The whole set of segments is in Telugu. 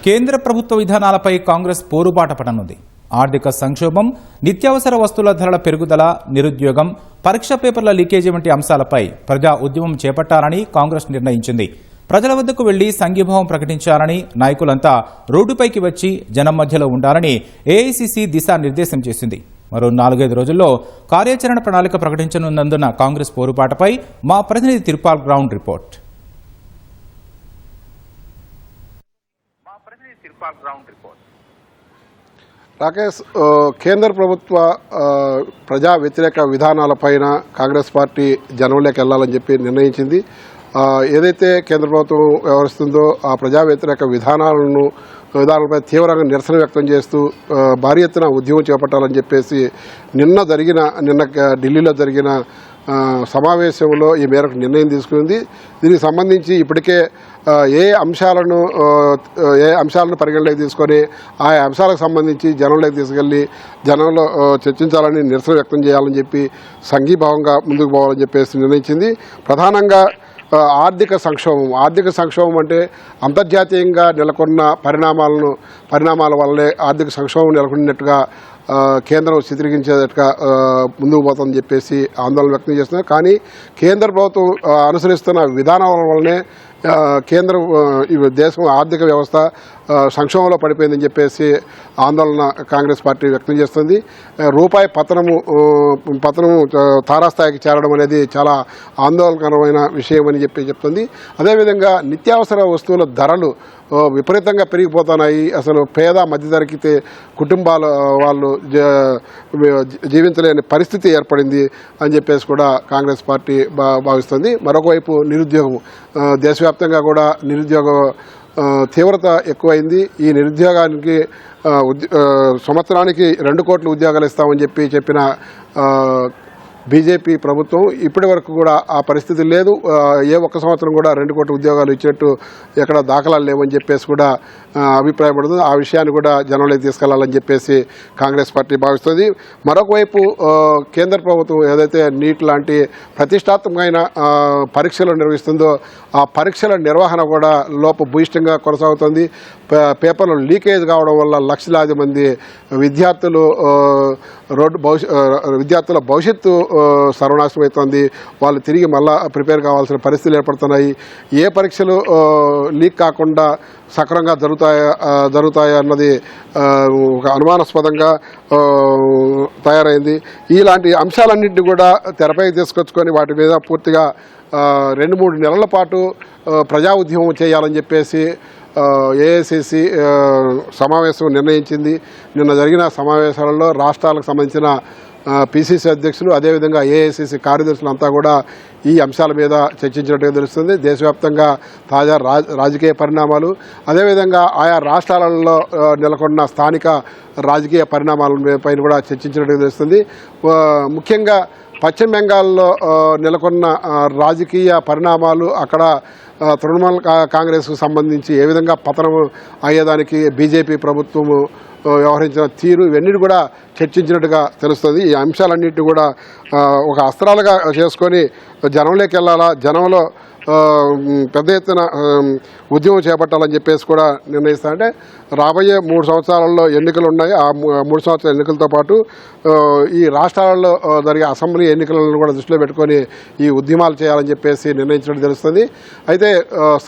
కేంద్ర ప్రభుత్వ విధానాలపై కాంగ్రెస్ పోరుబాట పడనుంది. ఆర్థిక సంక్షోభం, నిత్యావసర వస్తువుల ధరల పెరుగుదల, నిరుద్యోగం, పరీక్ష పేపర్ల లీకేజీ వంటి అంశాలపై ప్రజా ఉద్యమం చేపట్టాలని కాంగ్రెస్ నిర్ణయించింది. ప్రజల వద్దకు వెళ్లి సంఘీభావం ప్రకటించాలని, నాయకులంతా రోడ్డుపైకి వచ్చి జనం మధ్యలో ఉండాలని ఏఐసీసీ దిశానిర్దేశం చేసింది. మరో 4-5 రోజుల్లో కార్యాచరణ ప్రణాళిక ప్రకటించనున్నందున కాంగ్రెస్ పోరుబాటపై మా ప్రతినిధి తిరుపాల్ గ్రౌండ్ రిపోర్ట్. రాకేష్, కేంద్ర ప్రభుత్వ ప్రజా వ్యతిరేక విధానాలపైన కాంగ్రెస్ పార్టీ జనంలోకి వెళ్లాలని చెప్పి నిర్ణయించింది. ఏదైతే కేంద్ర ప్రభుత్వం వ్యవహరిస్తుందో ఆ ప్రజా వ్యతిరేక విధానాలపై తీవ్రంగా నిరసన వ్యక్తం చేస్తూ భారీ ఎత్తున ఉద్యమం చేపట్టాలని చెప్పేసి నిన్న ఢిల్లీలో జరిగిన సమావేశంలో ఈ మేరకు నిర్ణయం తీసుకుంది. దీనికి సంబంధించి ఇప్పటికే ఏ అంశాలను పరిగణలోకి తీసుకొని ఆ అంశాలకు సంబంధించి జనంలోకి తీసుకెళ్లి జనంలో చర్చించాలని, నిరసన వ్యక్తం చేయాలని చెప్పి సంఘీభావంగా ముందుకు పోవాలని చెప్పేసి నిర్ణయించింది. ప్రధానంగా ఆర్థిక సంక్షోభం అంటే అంతర్జాతీయంగా నెలకొన్న పరిణామాల వల్లే ఆర్థిక సంక్షోభం నెలకొన్నట్టుగా కేంద్రం చిత్రీకరించేటట్టుగా ముందుకు పోతుందని చెప్పేసి ఆందోళన వ్యక్తం చేస్తున్నారు. కానీ కేంద్ర ప్రభుత్వం అనుసరిస్తున్న విధానాల వల్లనే దేశం ఆర్థిక వ్యవస్థ సంక్షోభంలో పడిపోయిందని చెప్పేసి ఆందోళన కాంగ్రెస్ పార్టీ వ్యక్తం చేస్తుంది. రూపాయి పతనము తారాస్థాయికి చేరడం అనేది చాలా ఆందోళనకరమైన విషయం అని చెప్తుంది. అదేవిధంగా నిత్యావసర వస్తువుల ధరలు విపరీతంగా పెరిగిపోతున్నాయి. అసలు పేద మధ్యతరగతి కుటుంబాల వాళ్ళు జీవించలేని పరిస్థితి ఏర్పడింది అని చెప్పేసి కూడా కాంగ్రెస్ పార్టీ భావిస్తుంది. మరొకవైపు నిరుద్యోగం, దేశవ్యాప్తంగా కూడా నిరుద్యోగ తీవ్రత ఎక్కువైంది. ఈ నిరుద్యోగానికి సంవత్సరానికి 2 కోట్ల ఉద్యోగాలు ఇస్తామని చెప్పిన బీజేపీ ప్రభుత్వం ఇప్పటి వరకు కూడా ఆ పరిస్థితి లేదు. ఏ ఒక్క సంవత్సరం కూడా 2 కోట్ల ఉద్యోగాలు ఇచ్చినట్టు ఎక్కడ దాఖలాలు లేవని చెప్పేసి కూడా అభిప్రాయపడుతుంది. ఆ విషయాన్ని కూడా జనంలోకి తీసుకెళ్లాలని చెప్పేసి కాంగ్రెస్ పార్టీ భావిస్తుంది. మరొక వైపు కేంద్ర ప్రభుత్వం ఏదైతే నీట్ లాంటి ప్రతిష్టాత్మకమైన పరీక్షలు నిర్వహిస్తుందో ఆ పరీక్షల నిర్వహణ కూడా లోపభూయిష్టంగా కొనసాగుతుంది. పేపర్లు లీకేజ్ కావడం వల్ల లక్షలాది మంది విద్యార్థుల భవిష్యత్తు సర్వనాశనం అవుతుంది. వాళ్ళు తిరిగి మళ్ళా ప్రిపేర్ కావాల్సిన పరిస్థితులు ఏర్పడుతున్నాయి. ఏ పరీక్షలు లీక్ కాకుండా సక్రమంగా జరుగుతాయా అన్నది ఒక అనుమానాస్పదంగా తయారైంది. ఇలాంటి అంశాలన్నింటినీ కూడా తెరపైకి తీసుకొచ్చుకొని వాటి మీద పూర్తిగా 2-3 నెలల పాటు ప్రజా ఉద్యమం చేయాలని చెప్పేసి ఏఐసీసీ సమావేశం నిర్ణయించింది. నిన్న జరిగిన సమావేశాలలో రాష్ట్రాలకు సంబంధించిన పిసిసి అధ్యక్షులు, అదేవిధంగా ఏఐసీసీ కార్యదర్శులు అంతా కూడా ఈ అంశాల మీద చర్చించినట్టుగా తెలుస్తుంది. దేశవ్యాప్తంగా తాజా రాజకీయ పరిణామాలు, అదేవిధంగా ఆయా రాష్ట్రాలలో నెలకొన్న స్థానిక రాజకీయ పరిణామాల పైన కూడా చర్చించినట్టుగా తెలుస్తుంది. ముఖ్యంగా పశ్చిమ బెంగాల్లో నెలకొన్న రాజకీయ పరిణామాలు, అక్కడ తృణమూల్ కాంగ్రెస్కు సంబంధించి ఏ విధంగా పతనం అయ్యేదానికి బీజేపీ ప్రభుత్వము వ్యవహరించిన తీరు, ఇవన్నీ కూడా చర్చించినట్టుగా తెలుస్తుంది. ఈ అంశాలన్నింటినీ కూడా ఒక అస్త్రాలుగా చేసుకొని జనంలోకి వెళ్ళాలా, జనంలో పెద్ద ఎత్తున ఉద్యమం చేపట్టాలని చెప్పేసి కూడా నిర్ణయిస్తారంటే రాబోయే 3 సంవత్సరాలలో ఎన్నికలు ఉన్నాయి. ఆ 3 సంవత్సరాల ఎన్నికలతో పాటు ఈ రాష్ట్రాలలో జరిగే అసెంబ్లీ ఎన్నికలను కూడా దృష్టిలో పెట్టుకొని ఈ ఉద్యమాలు చేయాలని చెప్పేసి నిర్ణయించినట్టు తెలుస్తుంది. అయితే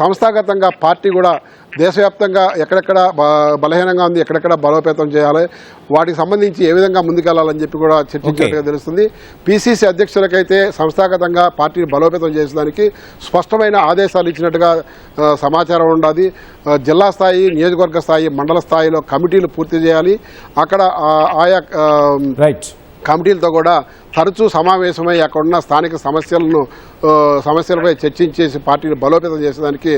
సంస్థాగతంగా పార్టీ కూడా దేశవ్యాప్తంగా ఎక్కడెక్కడ బలహీనంగా ఉంది, ఎక్కడెక్కడ బలోపేతం చేయాలి, వాటికి సంబంధించి ఏ విధంగా ముందుకెళ్లాలని చెప్పి కూడా చర్చించినట్టుగా తెలుస్తుంది. పిసిసి అధ్యక్షులకైతే సంస్థాగతంగా పార్టీని బలోపేతం చేసేదానికి స్పష్టమైన ఆదేశాలు ఇచ్చినట్టుగా సమాచారం ఉండాలి. జిల్లా స్థాయి, నియోజకవర్గ స్థాయి, మండల స్థాయిలో కమిటీలు పూర్తి చేయాలి. అక్కడ ఆయా కమిటీలతో కూడా తరచూ సమావేశమై అక్కడున్న స్థానిక సమస్యలపై చర్చించేసి పార్టీని బలోపేతం చేసేదానికి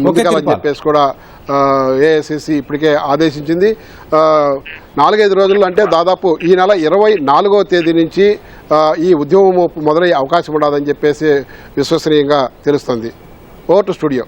ముందుకెళ్ళని చెప్పేసి కూడా ఏఐసీసీ ఇప్పటికే ఆదేశించింది. 4-5 రోజులు అంటే దాదాపు ఈ నెల 24వ తేదీ నుంచి ఈ ఉద్యమం మొదలయ్యే అవకాశం ఉండదని చెప్పేసి విశ్వసనీయంగా తెలుస్తుంది. Over to studio.